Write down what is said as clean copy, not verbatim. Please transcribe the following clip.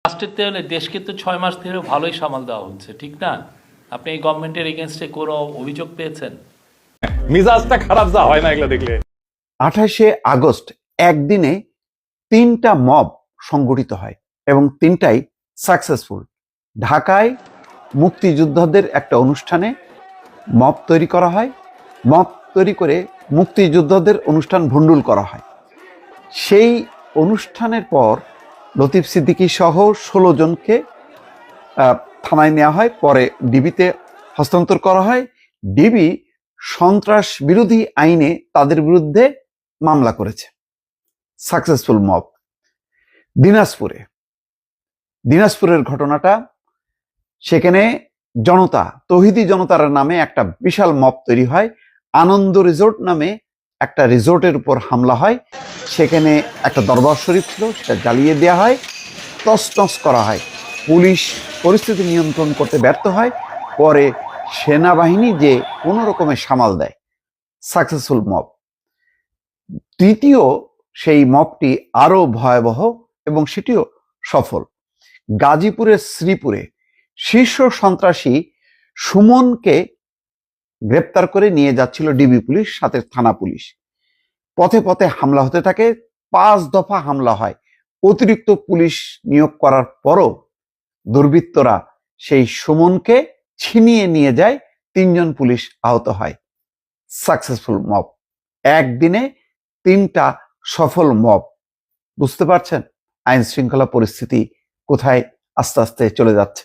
রাষ্ট্রের দেশকে তো 6 মাস ধরে ভালোই সামাল দেওয়া হচ্ছে, ঠিক না? আপনি এই গভর্নমেন্টের এগেনস্টে কোনো অভিযোগ পেয়েছেন? মিজাজটা খারাপ যা হয় না এগুলো দেখলে। 28শে আগস্ট একদিনে 3টা মব সংগঠিত হয় এবং 3টাই সাকসেসফুল। ঢাকায় মুক্তিযোদ্ধাদের একটা অনুষ্ঠানে মব তৈরি করা হয়, মব তৈরি করে মুক্তিযোদ্ধাদের অনুষ্ঠান ভণ্ডুল করা হয়। সেই অনুষ্ঠানের পর লতিফ সিদ্দিকী সহ 16 জনকে থানায় নেওয়া হয়, পরে ডিবিতে হস্তান্তর করা হয়। ডিবি সন্ত্রাস বিরোধী আইনে তাদের বিরুদ্ধে মামলা করেছে। Successful mob. দিনাজপুরের ঘটনাটা, সেখানে জনতা, তৌহিদি জনতার নামে একটা বিশাল মব তৈরি হয়। আনন্দ রিসোর্ট নামে একটা রিসোর্টের উপর হামলা হয়। সেখানে একটা দরবার শরীফ ছিল, সেটা জ্বালিয়ে দেওয়া হয়, তছনছ করা হয়। পুলিশ পরিস্থিতি নিয়ন্ত্রণ করতে ব্যর্থ হয়। পরে সেনাবাহিনী যে কোনো রকমের সামাল দেয়। Successful mob. তৃতীয় সেই মবটি আরো ভয়াবহ এবং সেটিও সফল। গাজীপুরের শ্রীপুরে শীর্ষ সন্ত্রাসী সুমনকে গ্রেপ্তার করে নিয়ে যাচ্ছিল ডিবি পুলিশ, সাথে থানা পুলিশ। পথে পথে হামলা হতে থাকে, 5 দফা হামলা হয়। অতিরিক্ত পুলিশ নিয়োগ করার পরও দুর্বৃত্তরা সেই সুমনকে ছিনিয়ে নিয়ে যায়। 3 জন পুলিশ আহত হয়। Successful mob. একদিনে 3টা সফল মব। বুঝতে পারছেন আইন শৃঙ্খলা পরিস্থিতি কোথায় আস্তে আস্তে চলে যাচ্ছে।